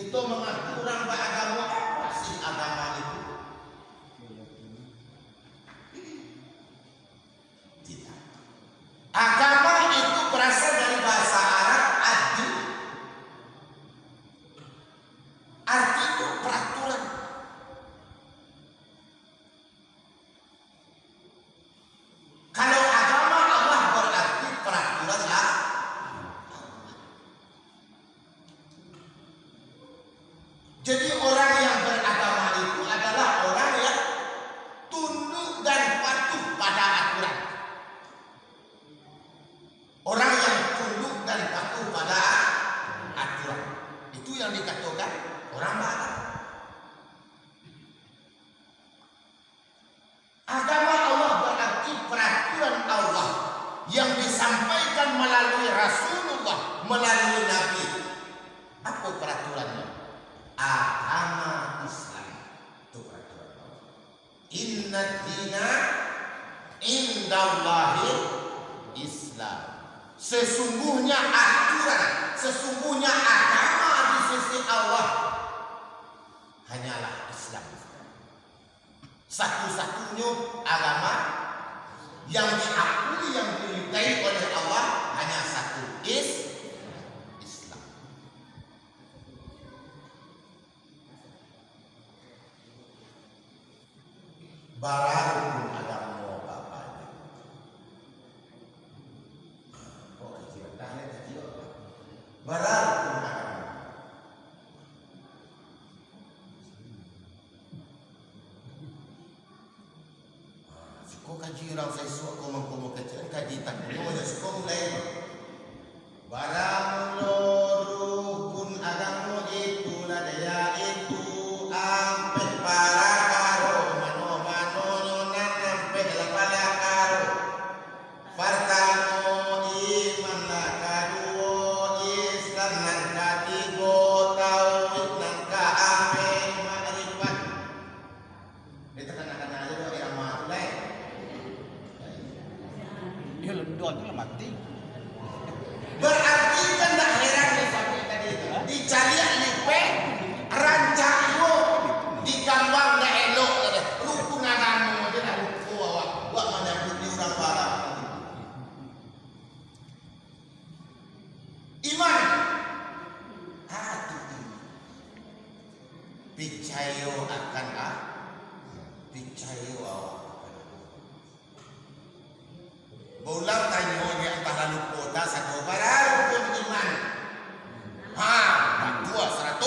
Kita mengaku orang beragama, apa sih agama itu? Tidak. Agama itu berasal dari bahasa Arab ad-din. Arti itu peraturan. Kalau agama Allah berarti peraturan lah. Jadi orang yang beragama itu adalah orang yang tunduk dan patuh pada aturan. Orang yang tunduk dan patuh pada aturan. Itu yang dikatakan orang beragama. Agama Allah berarti peraturan Allah yang disampaikan melalui Rasulullah, melalui Nabi. Apa peraturannya? Agama Islam. Itu peraturan Allah. Inna dina indallahi Islam. Sesungguhnya aturan, sesungguhnya agama di sisi Allah hanyalah Islam. Satu-satunya agama yang diakui, yang diridai oleh Allah hanya satu, Islam. Barang agama bapaknya. Oh, kecil dah ya, kecil. Barang agama. Kau kaji orang saya suat kau kecil kaji tak kau dah suka mulai. Barang lorukun agama itu daya itu ampe para karo mano nyonan ampe lepala karo. Pertama iman lah kedua Islam dan ketiga tauhid dan keampe makrifat. Kita akan aja dari amal lain. Dia lendon tu mati. Berarti kan tak heran ni sampai tadi itu. Dicari lipe, rancang itu, digambang dah elok saja. Rukun agama dia dah rukun awak. Buat mana putih orang barat. Iman. Itu iman. Percaya akan percaya awak. Ulang tanya dia antara lupa tak satu baru pun iman. Dua 100.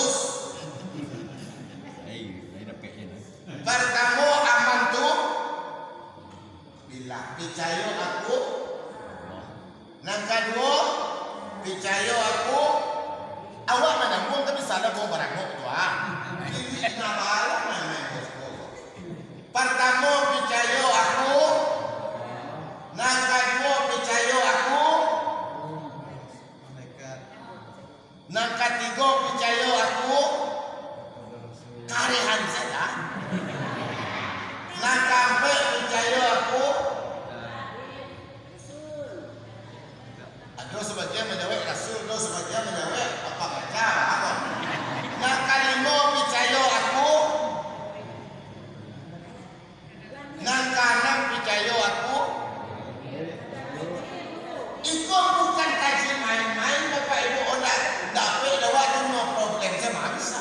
Pertama aman tu bila percaya aku. Yang kedua percaya aku. Awak mana pun tapi salah pun barang tu ini nama mana. Pertama percaya aku. Yang kedua percaya aku. Yang ketiga percaya aku. Karihan saya. Yang keempat percaya aku. Ada sebagian menjawab Rasul, ada sebagian menjawab apa baca apa. Yang kelima percaya aku. Yang keenam percaya aku. Itu bukan kaji main-main Bapak Ibu orang dapat lewat tu no problem sama bisa.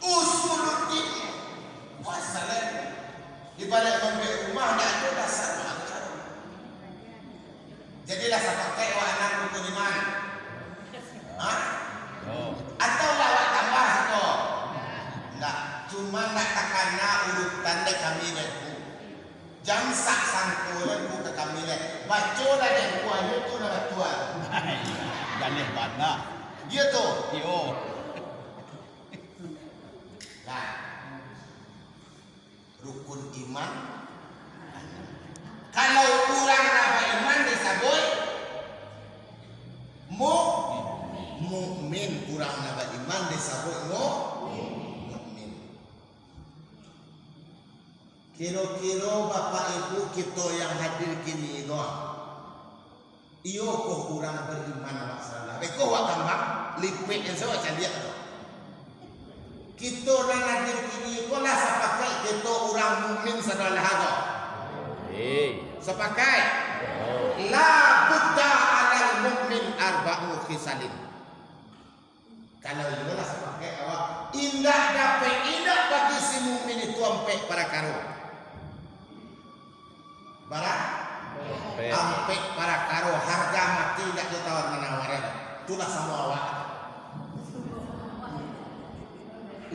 Usuluddin wasalam di balik membeli rumah tak ada dasar macam. Jadilah saya pakai awak anak rukun iman. Atau awak tambah satu. Tak, cuma nak takana urutan dek kami itu. Jam sak sangkulan buka kami leh. Baca lah dia buahnya tu nama tuan. Jangan bana. Dia tu. Yo. Nah, rukun iman. Kalau kurang apa iman disebut mukmin. Kurang apa iman disebut mukmin. Kira-kira Bapak Ibu kita yang hadir kini tu, Iyo ko orang beriman awak salah. Beko awak tambah lipik yang saya macam dia. Kita nak hadir kini ko lah sepakai kita orang mukmin sadalah haga. Sepakai. La budda alal mukmin arba'u khisalin. Kalau itu lah sepakai awak indah dapat indah bagi si mukmin itu sampai para karo. Barang sampai para karo harga mati tidak ditawar menawaran. Itulah sama awak.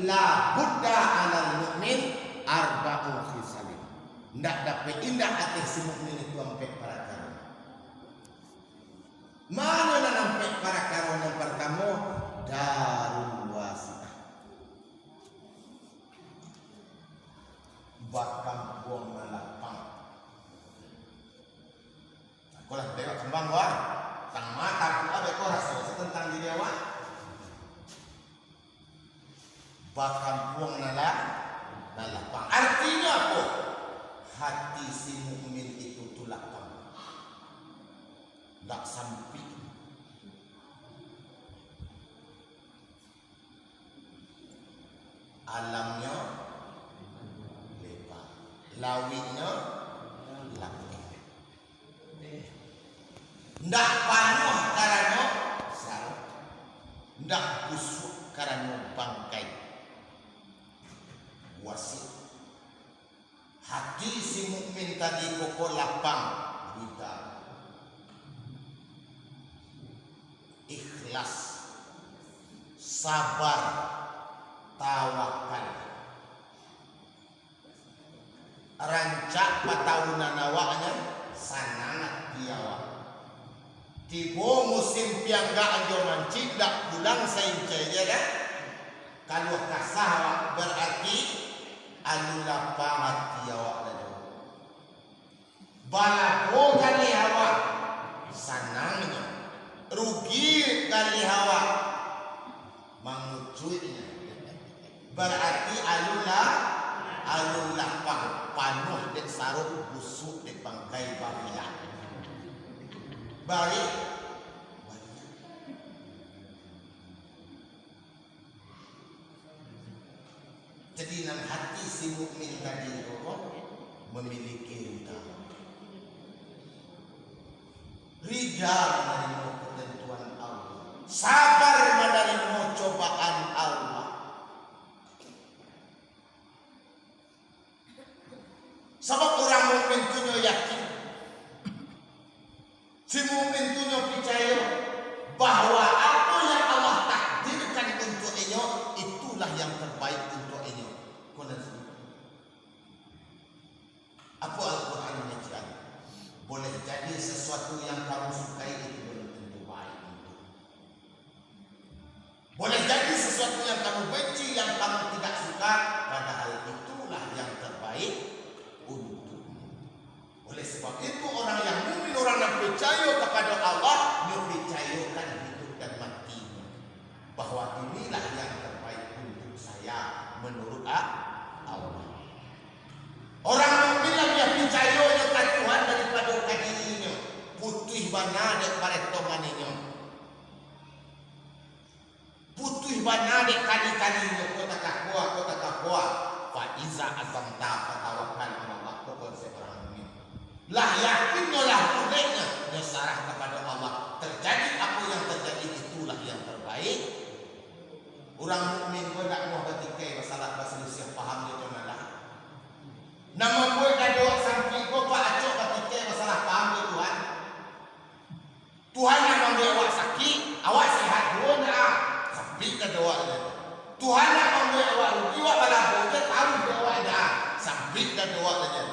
La budda alal mukmin arba'u khisalin. Tidak dapat indah hati si mukmin itu sampai para karo. Mana nak sampai para karo yang pertama? Darul wasi'ah. Bakam buang malapang. Aku lah tengok sembang awak. Tang mata aku apa kau rasa tentang diri awak? Bakam buang malapang. Artinya apa? Hati si mukmin itu tu lapang. Tak sampai. Alamnya lebar, lawitnya lapang. Ndak panuh karena sarap, ndak busuk karena bangkai. Wasit. Hati si mukmin tadi koko lapang, rida, ikhlas, sabar, tawakal. Rancak patahunan awaknya sangat diawak. Tibo musim piangga aja mancik dak pulang saincaya kan? Kalau kasah awak berarti anu lapang hati awak dah. Balapo kali awak sanangnya, rugi kali awak mengucuinya. Berarti alun lapang panuh dek sarung busuk dek bangkai baria. Baik. Jadi dalam hati si mukmin tadi itu memiliki rida. Rida menerima ketentuan Allah. Sabar menerima cobaan Allah. Sebab orang mukmin itu yakin. Si mukmin itu percaya bahwa apa yang Allah takdirkan untuk inyo itulah yang terbaik untuk inyo. Apa Al-Quran mengajar? Boleh jadi sesuatu yang kamu sukai itu belum tentu baik untuk. Boleh jadi sesuatu yang kamu benci, yang kamu tidak suka, padahal itulah yang terbaik untuk. Oleh sebab itu orang yang mukmin, orang yang percaya kepada Allah, dia percayakan hidup dan matinya, bahwa inilah yang terbaik untuk saya menurut Allah. Orang mukmin yang dia percaya kepada Tuhan daripada dirinya, putih bana daripada tomannya, putih bana dek kali-kalinya kota takwa, faiza azamta fatawakal Allah. Pokok seorang mukmin lah yakinnya lah bolehnya dia sarah kepada Allah. Terjadi apa yang terjadi itulah yang terbaik. Orang mukmin pun tak mau bertikai masalah perselisihan paham dia tu lah. Nama gue dah doa sampai kau pak acok bertikai masalah paham dia Tuhan. Tuhan yang memberi awak sakit, awak sihat dua nak sampai ke doa dia. Tuhan yang memberi awak rugi, awak balas boleh tahu dia awak dah sampai ke doa dia.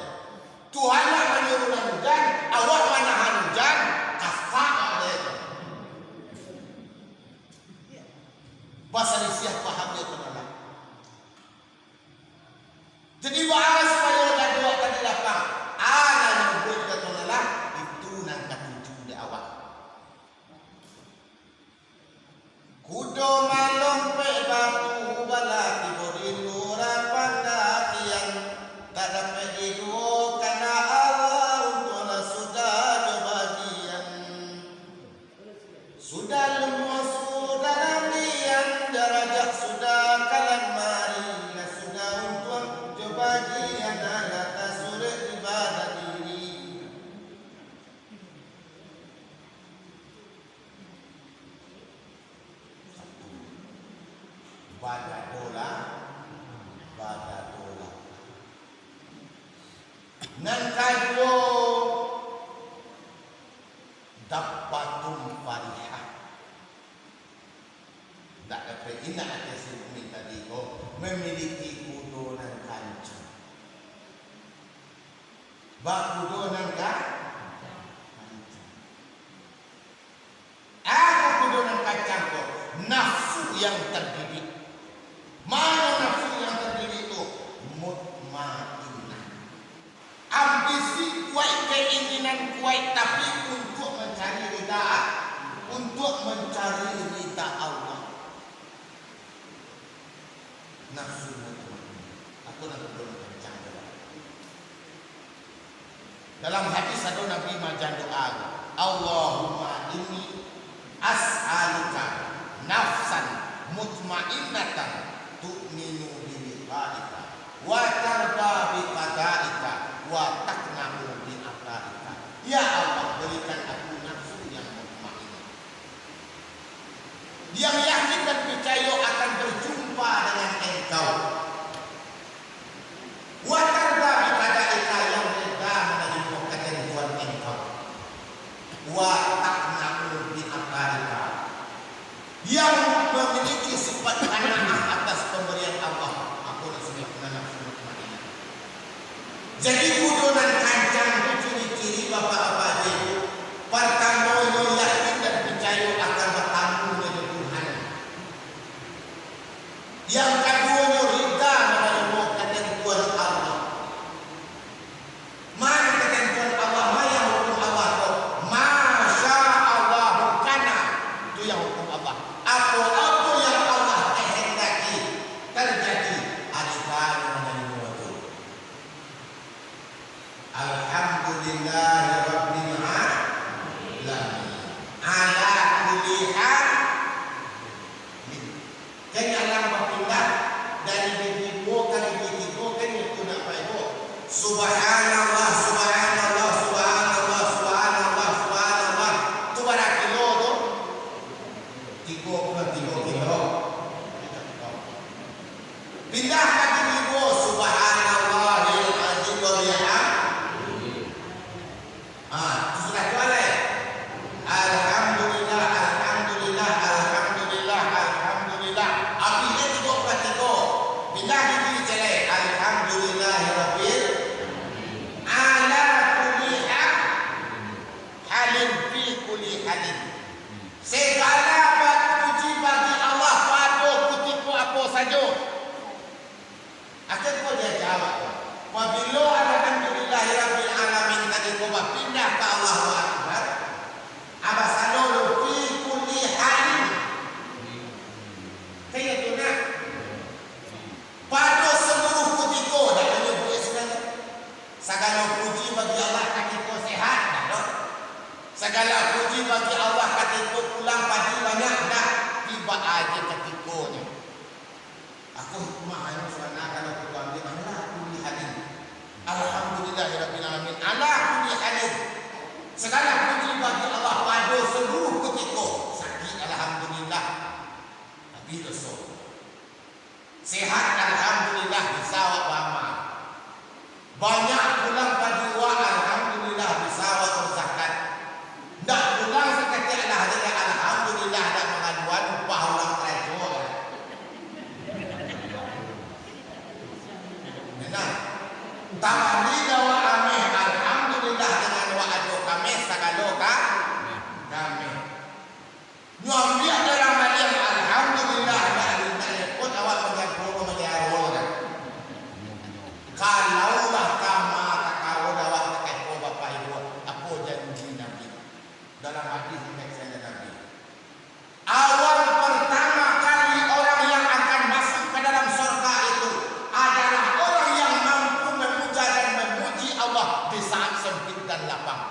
Tuhan yang menyuruh hujan, awak menahan hujan, kasar dia. Perselisihan paham badadola, badadola. Nan kadua dapatum farihah. Tak dapat ingat atas ilmu tadi ko memiliki kudonan kancing. Bak kudonan kancing. Apa kudonan kancing ko? Nafsu yang terdidik. Mana nafsu yang terdidik itu? Mutmainnah. Ambisi kuat, keinginan kuat, tapi untuk mencari ridha, untuk mencari ridha Allah. Nafsu mutmainnah. Aku nak berdoa kencang. Dalam hadis ada Nabi majang doa, Allahumma inni as'aluka nafsan mutmainnatan tu'minu bi liqa'ika wa tarda bi qada'ika wa taqna'u bi aqda'ika. Ya Allah, berikan aku nafsu yang mutmainnah, yang yakin dan percaya akan berjumpa dengan Engkau. Wa tarda bi qada'ika, yang reda menerima ketentuan Engkau. Wa taqna'u bi aqda'ika, yang memiliki sifat qanaah atas pemberian Allah. Aku nak sebut nafsu mutmainnah. Jadi kudonan kancang itu ciri-ciri bapa-bapa dia. Pertama, yo yakin dan percaya akan bertamu dengan Tuhan. Yang kedua, yo rida menerima ketentuan Allah. Mana ketentuan Allah? Mana hukum Allah? Masya Allah kana, itu yang hukum Allah. Apa-apa yang Allah kehendaki terjadi, akan menerima itu. Alhamdulillahi Rabbil Alamin. Ala kulli hal. Kan Allah berpindah dari bibiku ke bibiku, kan itu nak baik. Subhanallah, subhanallah, subhanallah, subhanallah, subhanallah. Tu berapa kilo tu? 33 kilo. Pindah lagi ibu, subhanallahil azim wa bihamdihi. Itu sudah boleh. Alhamdulillah, alhamdulillah, alhamdulillah, alhamdulillah. Apinya 33. Pindah lagi jelek. Alhamdulillahirabbil ala kulli halin fi kulli halin. Segala puji bagi Allah pada kutipu apa saja. Akan kau dia jawab. Apabila alhamdulillahirabbil alamin tadi kau pindah ke Allahu Akbar, abah selalu fi kulli halin. Kaya tu nak pada seluruh ketika dah menyebut sebenarnya. Segala puji bagi Allah ketika sehat dah. Segala puji bagi Allah ketika pulang pagi banyak dah. Tiba aja ketikanya. Aku hikmah yang suana kalau aku ambil Allah kulli halin. Alhamdulillahirabbil alamin. Ala kulli halin. Segala puji bagi Allah pada seluruh ketika. Sakit alhamdulillah. Tapi dosa. Sehat alhamdulillah bisa awak beramal. Banyak pulang pagi wa alhamdulillah bisa awak berzakat. Ndak pulang seketika lah dia alhamdulillah dak mengaduan upah orang kerja. Benar. Tamani dawa ameh alhamdulillah dengan wa adu kami sagalo kami. Nyambi dalam malian alhamdulillah dan pun awak menjaga melihara kan. Kalaulah kama takau awak takau bapak ibu apa janji Nabi dalam hadis yang Nabi. Awal pertama kali orang yang akan masuk ke dalam surga itu adalah orang yang mampu memuja dan memuji Allah di saat sempit dan lapang.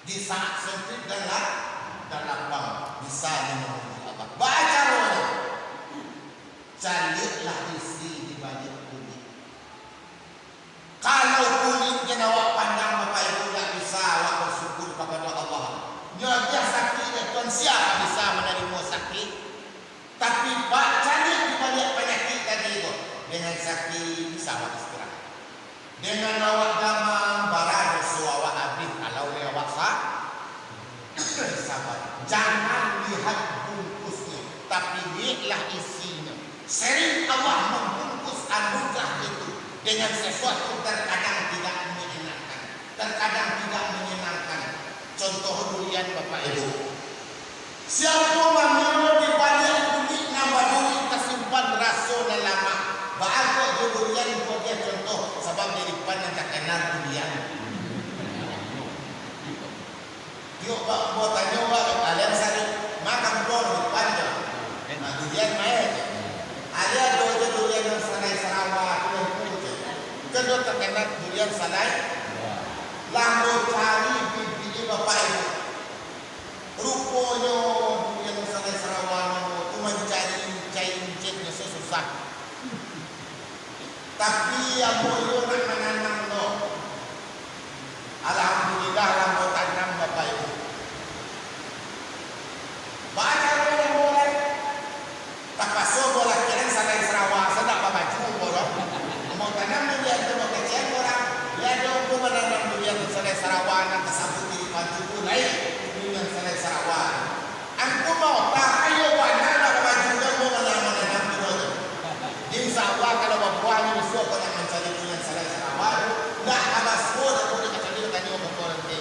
Di saat sempit dan lapang bisa memuji Allah. Baca roh. Carilah isi di balik kulit. Kalau kulitnya awak pandang bapak ibu tak bisa awak bersyukur kepada Allah. Nyonya sakit dan tuan siapa bisa menerima sakit? mati bisa awak istirahat. Dengan awak gamang barang dosa awak habis kalau dia awak sabar. Jangan lihat bungkusnya, tapi lihatlah isinya. Sering Allah membungkus anugerah itu dengan sesuatu terkadang tidak menyenangkan, terkadang tidak menyenangkan. Contoh durian Bapak Ibu. Siapa mengira di balik duit nama duit tersimpan rasa dan lama. Bahagia durian dia contoh sebab di depan yang tak kenal durian. Yuk Pak, mau tanya Pak, kalian sari makan bor depan je. Durian main. Ada durian yang Salai Sarawak yang putih. Kedua terkenal durian Salai. Lalu cari bibit Bapak Ibu. Rupanya durian Salai Sarawak cuma cari incitnya susah. Tapi yang boleh nak menanam no. Alhamdulillah lambat tanam Bapak Ibu. Baca yang boleh. Tak pasal boleh kira Salai Sarawak sedap baju boleh. Mau tanam dia tu mau kecil orang. Dia dong menanam durian Salai Sarawak nak tersambut di baju naik durian Salai Sarawak. Aku mau tak ayo banana baju dan mau menanam durian. Insya-Allah kalau buahnya besar kau nak mencari durian Salai Sarawak, nak abas semua dah boleh macam dia tanya orang orang ni.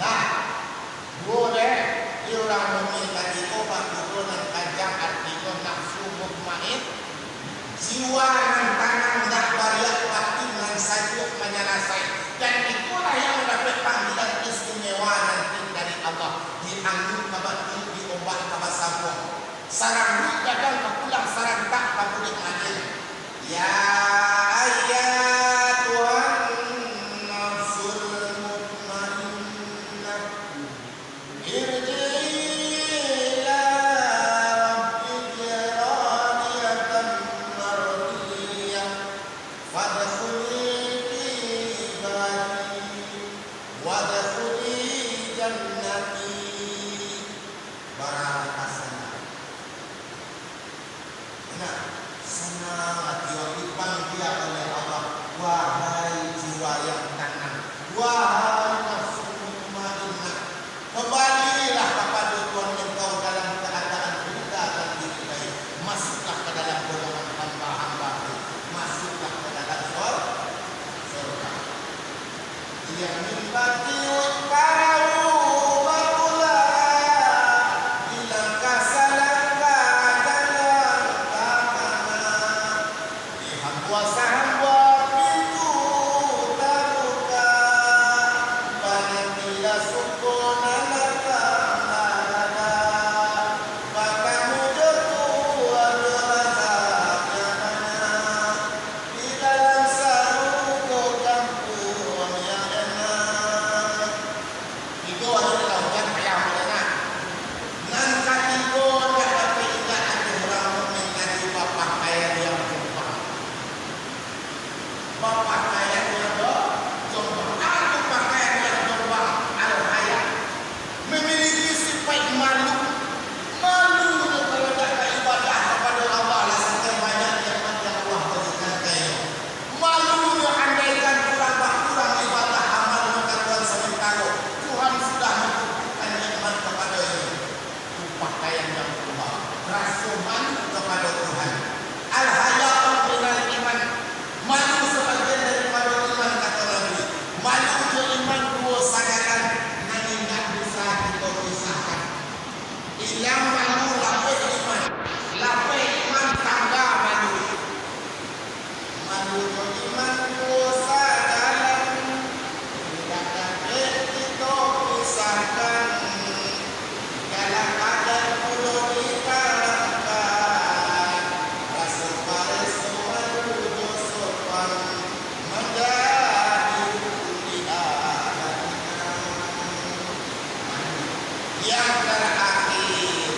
Nah, boleh dia orang meminta kita bakul dan kajang artinya nafsu mutmain, jiwa dan tangan dan bariak batin dan sajuk menyelasai, dan itulah yang mendapat panggilan istimewa nanti dari Allah. Dianggur kabati diombak kabasabung. Sarang duit kadang kepulang sarang tak kapulik adil. Ya ayat Tuhan nafsul mutmainnah irji'i ila rabbiki radiyatan mardiyah fadkhuli fi ibadi wadkhuli jannati. Barang hasanah. Nah, senang hati dipanggil oleh Allah. Wahai jiwa yang tenang, wahai nafsu mutmainnah, kembalilah kepada Tuhan engkau dalam keadaan ridha dan diridai. Masuklah ke dalam golongan hamba-hamba-Ku. Masuklah ke dalam surga. Yang mimbati parau yang terakhir